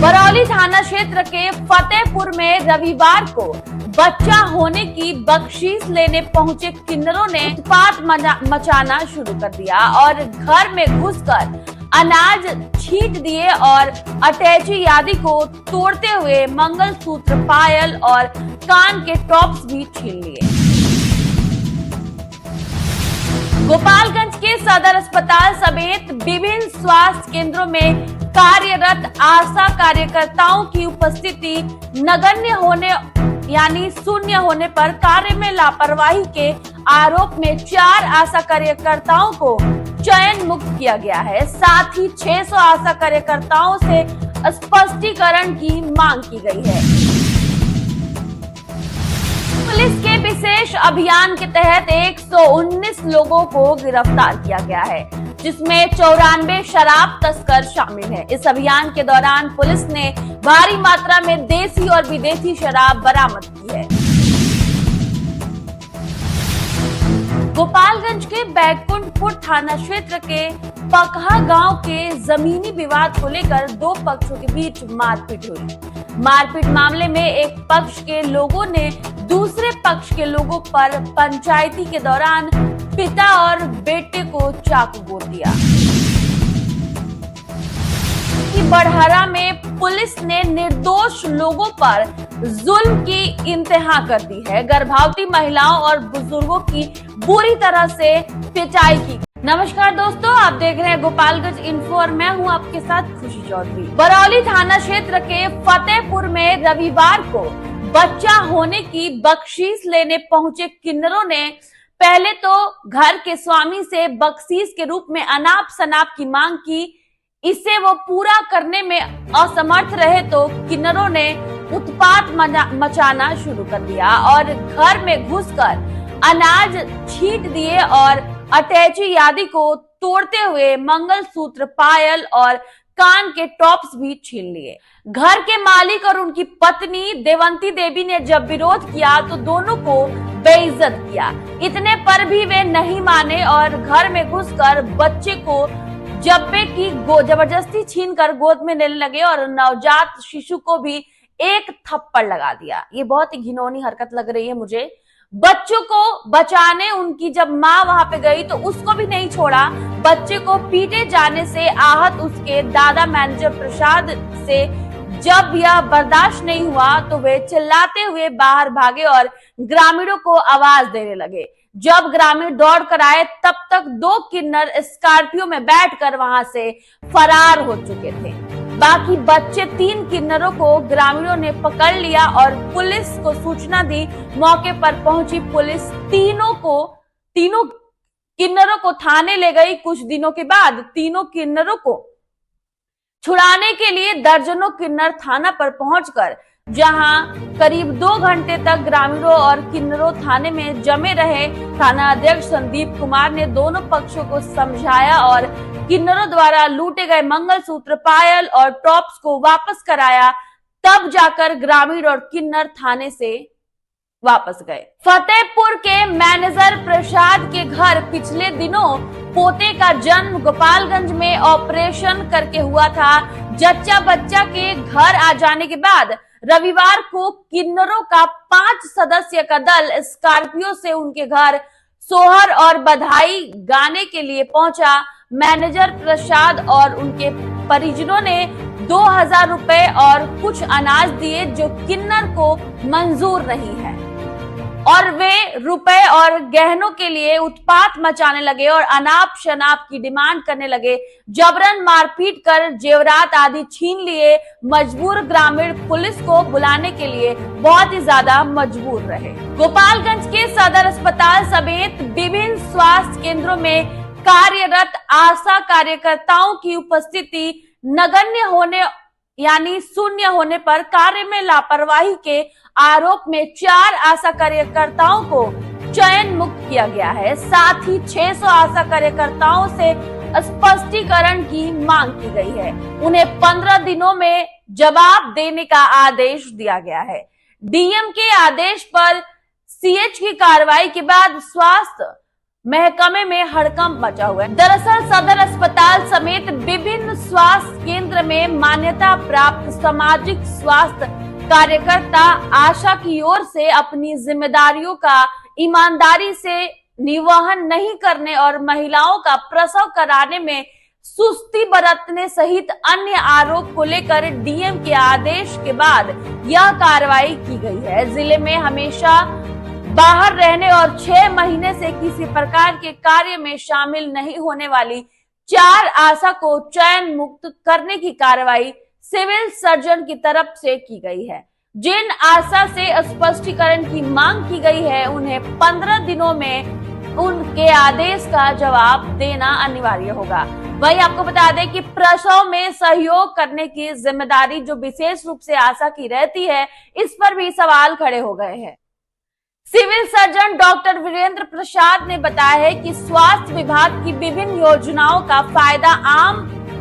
बरौली थाना क्षेत्र के फतेहपुर में रविवार को बच्चा होने की बख्शीश लेने पहुंचे किन्नरों ने उत्पात मचाना शुरू कर दिया और घर में घुसकर अनाज छींट दिए और अटैची आदि को तोड़ते हुए मंगलसूत्र, पायल और कान के टॉप्स भी छीन लिए। गोपालगंज के सदर अस्पताल समेत विभिन्न स्वास्थ्य केंद्रों में कार्यरत आशा कार्यकर्ताओं की उपस्थिति नगण्य होने यानी शून्य होने पर कार्य में लापरवाही के आरोप में 4 आशा कार्यकर्ताओं को चयन मुक्त किया गया है। साथ ही 600 आशा कार्यकर्ताओं से स्पष्टीकरण की मांग की गई है। पुलिस के विशेष अभियान के तहत 119 लोगों को गिरफ्तार किया गया है, जिसमें 94 शराब तस्कर शामिल हैं। इस अभियान के दौरान पुलिस ने भारी मात्रा में देसी और विदेशी शराब बरामद की है। गोपालगंज के बैकुंठपुर थाना क्षेत्र के पकहा गांव के जमीनी विवाद को लेकर 2 पक्षों के बीच मारपीट हुई। मारपीट मामले में एक पक्ष के लोगों ने दूसरे पक्ष के लोगों पर पंचायती के दौरान पिता और बेटे को चाकू बोल दिया। बड़हरा में पुलिस ने निर्दोष लोगों पर जुल्म की इंतहा कर दी है। गर्भवती महिलाओं और बुजुर्गों की बुरी तरह से पिटाई की। नमस्कार दोस्तों, आप देख रहे हैं गोपालगंज इन्फो और मैं हूं आपके साथ खुशी चौधरी। बरौली थाना क्षेत्र के फतेहपुर में रविवार को बच्चा होने की बख्शीश लेने पहुंचे किन्नरों ने पहले तो घर के स्वामी से बख्शीश के रूप में अनाप शनाप की मांग की। इसे वो पूरा करने में असमर्थ रहे तो किन्नरों ने उत्पात मचाना शुरू कर दिया और घर में घुसकर अनाज छींट दिए और अटैची आदि को तोड़ते हुए मंगलसूत्र, पायल और कान के टॉप्स भी छीन लिए। घर के मालिक और उनकी पत्नी देवंती देवी ने जब विरोध किया तो दोनों को बेइज्जत किया। इतने पर भी वे नहीं माने और घर में घुसकर बच्चे को जब्बे की जबरदस्ती छीनकर गोद में लेने लगे और नवजात शिशु को भी एक थप्पड़ लगा दिया। ये बहुत ही घिनौनी हरकत लग रही है मुझे। बच्चों को बचाने उनकी जब माँ वहां पे गई तो उसको भी नहीं छोड़ा। बच्चे को पीटे जाने से आहत उसके दादा मैनेजर प्रसाद से जब यह बर्दाश्त नहीं हुआ तो वे चिल्लाते हुए बाहर भागे और ग्रामीणों को आवाज देने लगे। जब ग्रामीण दौड़ कर आए तब तक 2 किन्नर स्कॉर्पियो में बैठकर वहां से फरार हो चुके थे। बाकी बच्चे 3 किन्नरों को ग्रामीणों ने पकड़ लिया और पुलिस को सूचना दी। मौके पर पहुंची पुलिस तीनों किन्नरों को थाने ले गई। कुछ दिनों के बाद तीनों किन्नरों को छुड़ाने के लिए दर्जनों किन्नर थाना पर पहुंचकर जहां करीब 2 घंटे तक ग्रामीणों और किन्नरों थाने में जमे रहे। थाना अध्यक्ष संदीप कुमार ने दोनों पक्षों को समझाया और किन्नरों द्वारा लूटे गए मंगलसूत्र, पायल और टॉप्स को वापस कराया। तब जाकर ग्रामीण और किन्नर थाने से वापस गए। फतेहपुर के मैनेजर प्रसाद के घर पिछले दिनों पोते का जन्म गोपालगंज में ऑपरेशन करके हुआ था। जच्चा बच्चा के घर आ जाने के बाद रविवार को किन्नरों का 5 सदस्य का दल स्कॉर्पियो से उनके घर सोहर और बधाई गाने के लिए पहुंचा। मैनेजर प्रसाद और उनके परिजनों ने 2000 रुपए और कुछ अनाज दिए जो किन्नर को मंजूर नहीं है और वे रुपए और गहनों के लिए उत्पात मचाने लगे और अनाप शनाप की डिमांड करने लगे। जबरन मारपीट कर जेवरात आदि छीन लिए। मजबूर ग्रामीण पुलिस को बुलाने के लिए बहुत ही ज्यादा मजबूर रहे। गोपालगंज के सदर अस्पताल समेत विभिन्न स्वास्थ्य केंद्रों में कार्यरत आशा कार्यकर्ताओं की उपस्थिति नगण्य होने यानी शून्य होने पर कार्य में लापरवाही के आरोप में 4 आशा कार्यकर्ताओं को चयन मुक्त किया गया है। साथ ही 600 आशा कार्यकर्ताओं से स्पष्टीकरण की मांग की गई है। उन्हें 15 दिनों में जवाब देने का आदेश दिया गया है। डीएम के आदेश पर सीएच की कार्रवाई के बाद स्वास्थ्य महकमे में हड़कंप मचा हुआ है। दरअसल सदर अस्पताल समेत विभिन्न स्वास्थ्य केंद्र में मान्यता प्राप्त सामाजिक स्वास्थ्य कार्यकर्ता आशा की ओर से अपनी जिम्मेदारियों का ईमानदारी से निर्वहन नहीं करने और महिलाओं का प्रसव कराने में सुस्ती बरतने सहित अन्य आरोप को लेकर डीएम के आदेश के बाद यह कार्रवाई की गई है। जिले में हमेशा बाहर रहने और 6 महीने से किसी प्रकार के कार्य में शामिल नहीं होने वाली 4 आशा को चयन मुक्त करने की कार्रवाई सिविल सर्जन की तरफ से की गई है। जिन आशा से स्पष्टीकरण की मांग की गई है उन्हें 15 दिनों में उनके आदेश का जवाब देना अनिवार्य होगा। वहीं आपको बता दें कि प्रसव में सहयोग करने की जिम्मेदारी जो विशेष रूप से आशा की रहती है, इस पर भी सवाल खड़े हो गए हैं। सिविल सर्जन डॉक्टर वीरेंद्र प्रसाद ने बताया है कि स्वास्थ्य विभाग की विभिन्न योजनाओं का फायदा आम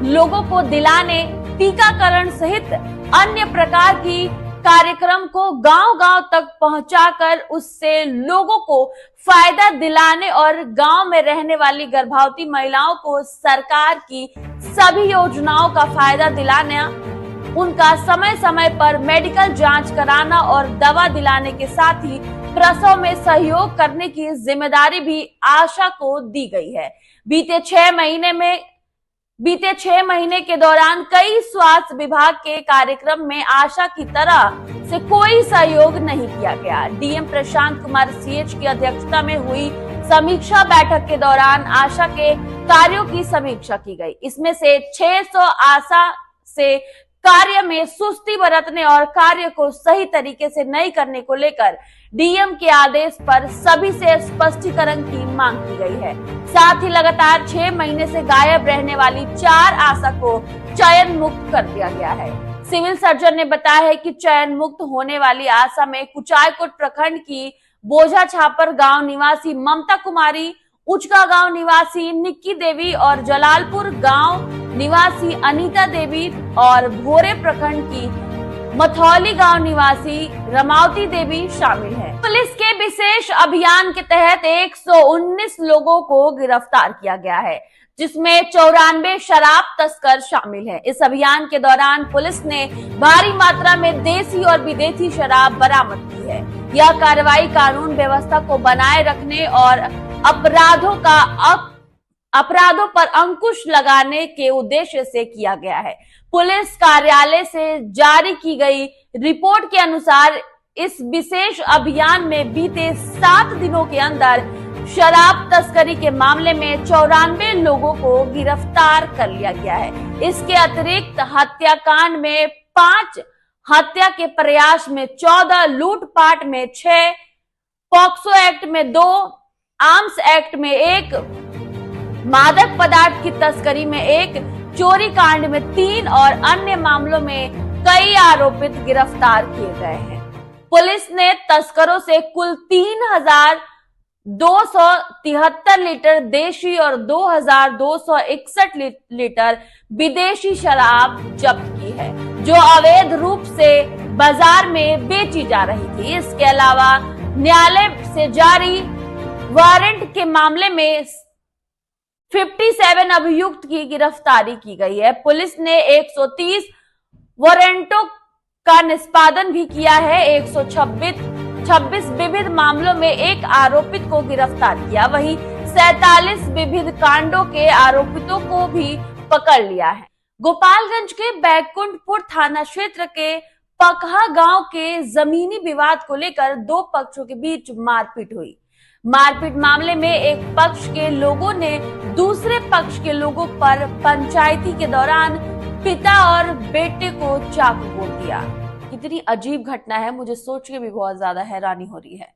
लोगों को दिलाने, टीकाकरण सहित अन्य प्रकार की कार्यक्रम को गांव-गांव तक पहुंचाकर उससे लोगों को फायदा दिलाने और गांव में रहने वाली गर्भवती महिलाओं को सरकार की सभी योजनाओं का फायदा दिलाना, उनका समय समय पर मेडिकल जांच कराना और दवा दिलाने के साथ ही प्रसव में सहयोग करने की जिम्मेदारी भी आशा को दी गई है। बीते 6 महीने के दौरान कई स्वास्थ्य विभाग के कार्यक्रम में आशा की तरह से कोई सहयोग नहीं किया गया। डीएम प्रशांत कुमार सीएच की अध्यक्षता में हुई समीक्षा बैठक के दौरान आशा के कार्यों की समीक्षा की गई। इसमें से 600 आशा से कार्य में सुस्ती बरतने और कार्य को सही तरीके से नहीं करने को लेकर डीएम के आदेश पर सभी से स्पष्टीकरण की मांग की गई है। साथ ही लगातार 6 महीने से गायब रहने वाली 4 आशा को चयन मुक्त कर दिया गया है। सिविल सर्जन ने बताया है कि चयन मुक्त होने वाली आशा में कुचायकोट प्रखंड की बोझा छापर गांव निवासी ममता कुमारी, उचका गांव निवासी निक्की देवी और जलालपुर गांव निवासी अनीता देवी और भोरे प्रखंड की मथौली गांव निवासी रमावती देवी शामिल है। पुलिस के विशेष अभियान के तहत 119 लोगों को गिरफ्तार किया गया है, जिसमें 94 शराब तस्कर शामिल है। इस अभियान के दौरान पुलिस ने भारी मात्रा में देसी और विदेशी शराब बरामद की है। यह कार्रवाई कानून व्यवस्था को बनाए रखने और अपराधों पर अंकुश लगाने के उद्देश्य से किया गया है। पुलिस कार्यालय से जारी की गई रिपोर्ट के अनुसार इस विशेष अभियान में बीते 7 दिनों के अंदर शराब तस्करी के मामले में 94 लोगों को गिरफ्तार कर लिया गया है। इसके अतिरिक्त हत्याकांड में 5, हत्या के प्रयास में 14, लूटपाट में 6, पॉक्सो एक्ट में 2, आर्म्स एक्ट में 1, मादक पदार्थ की तस्करी में 1, चोरी कांड में 3 और अन्य मामलों में कई आरोपित गिरफ्तार किए गए हैं। पुलिस ने तस्करों से कुल 3,273 लीटर देशी और 2,261 लीटर विदेशी शराब जब्त की है, जो अवैध रूप से बाजार में बेची जा रही थी। इसके अलावा न्यायालय से जारी वारंट के मामले में 57 अभियुक्त की गिरफ्तारी की गई है। पुलिस ने 130 वारंटों का निष्पादन भी किया है। 126 विविध मामलों में एक आरोपित को गिरफ्तार किया, वहीं 47 विविध कांडों के आरोपितों को भी पकड़ लिया है। गोपालगंज के बैकुंठपुर थाना क्षेत्र के पकहा गांव के जमीनी विवाद को लेकर 2 पक्षों के बीच मारपीट हुई। मारपीट मामले में एक पक्ष के लोगों ने दूसरे पक्ष के लोगों पर पंचायती के दौरान पिता और बेटे को चाकू बोल दिया। कितनी अजीब घटना है, मुझे सोच के भी बहुत ज्यादा हैरानी हो रही है।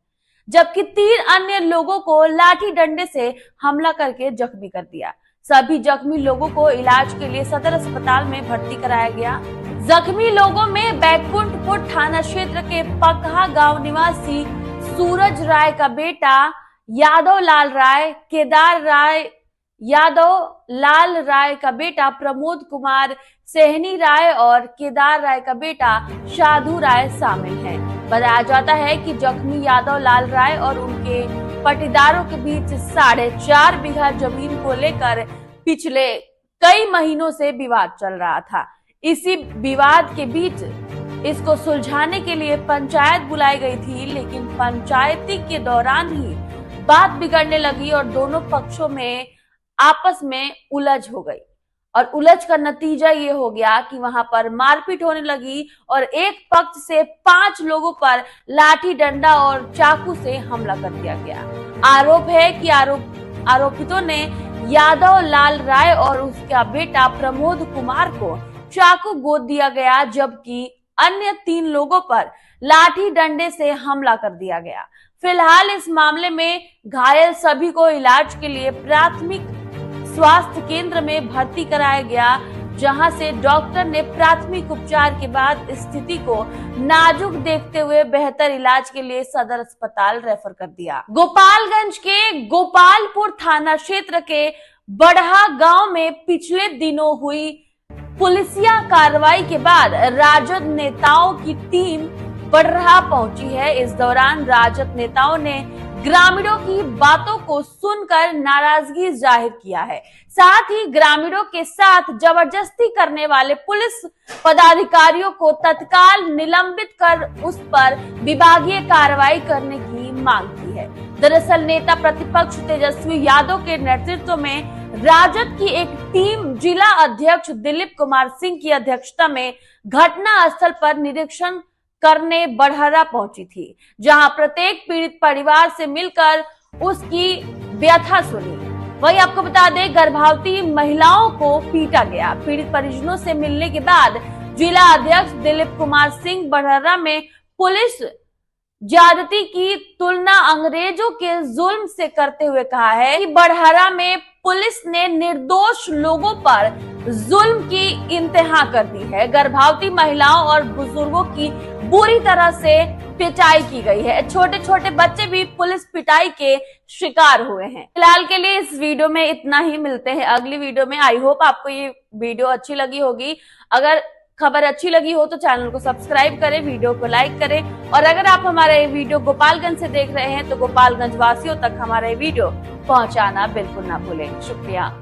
जबकि 3 अन्य लोगों को लाठी डंडे से हमला करके जख्मी कर दिया। सभी जख्मी लोगों को इलाज के लिए सदर अस्पताल में भर्ती कराया गया। जख्मी लोगों में बैकुंठपुर थाना क्षेत्र के पकहा गांव निवासी सूरज राय का बेटा यादव लाल राय, केदार राय यादव लाल राय का बेटा प्रमोद कुमार सेहनी राय और केदार राय का बेटा साधु राय शामिल हैं। बताया जाता है कि जख्मी यादव लाल राय और उनके पटीदारों के बीच 4.5 बीघा जमीन को लेकर पिछले कई महीनों से विवाद चल रहा था। इसी विवाद के बीच इसको सुलझाने के लिए पंचायत बुलाई गई थी, लेकिन पंचायती के दौरान ही बात बिगड़ने लगी और दोनों पक्षों में आपस में उलझ हो गई और उलझ का नतीजा ये हो गया कि वहां पर मारपीट होने लगी और एक पक्ष से 5 लोगों पर लाठी डंडा और चाकू से हमला कर दिया गया। आरोप है कि आरोपितों ने यादव लाल राय और उसका बेटा प्रमोद कुमार को चाकू गोद दिया गया, जबकि अन्य 3 लोगों पर लाठी डंडे से हमला कर दिया गया। फिलहाल इस मामले में घायल सभी को इलाज के लिए प्राथमिक स्वास्थ्य केंद्र में भर्ती कराया गया, जहां से डॉक्टर ने प्राथमिक उपचार के बाद स्थिति को नाजुक देखते हुए बेहतर इलाज के लिए सदर अस्पताल रेफर कर दिया। गोपालगंज के गोपालपुर थाना क्षेत्र के बढ़ा गांव में पिछले दिनों हुई पुलिसिया कार्रवाई के बाद राजद नेताओं की टीम बढ़ा पहुंची है। इस दौरान राजद नेताओं ने ग्रामीणों की बातों को सुनकर नाराजगी जाहिर किया है। साथ ही ग्रामीणों के साथ जबरदस्ती करने वाले पुलिस पदाधिकारियों को तत्काल निलंबित कर उस पर विभागीय कार्रवाई करने की मांग की है। दरअसल नेता प्रतिपक्ष तेजस्वी यादव के नेतृत्व में राजद की एक टीम जिला अध्यक्ष दिलीप कुमार सिंह की अध्यक्षता में घटना स्थल पर निरीक्षण करने बढ़हरा पहुंची थी, जहां प्रत्येक पीड़ित परिवार से मिलकर उसकी व्यथा सुनी। वहीं आपको बता दें, गर्भवती महिलाओं को पीटा गया। पीड़ित परिजनों से मिलने के बाद जिला अध्यक्ष दिलीप कुमार सिंह बढ़हरा में पुलिस ज्यादती की तुलना अंग्रेजों के जुल्म से करते हुए कहा है कि बढ़हरा में पुलिस ने निर्दोष लोगों पर जुल्म की इंतहा कर दी है। गर्भवती महिलाओं और बुजुर्गों की बुरी तरह से पिटाई की गई है। छोटे छोटे बच्चे भी पुलिस पिटाई के शिकार हुए हैं। फिलहाल के लिए इस वीडियो में इतना ही। मिलते हैं अगली वीडियो में। आई होप आपको ये वीडियो अच्छी लगी होगी। अगर खबर अच्छी लगी हो तो चैनल को सब्सक्राइब करें, वीडियो को लाइक करें और अगर आप हमारा ये वीडियो गोपालगंज से देख रहे हैं तो गोपालगंज वासियों तक हमारा ये वीडियो पहुंचाना बिल्कुल ना भूलें। शुक्रिया।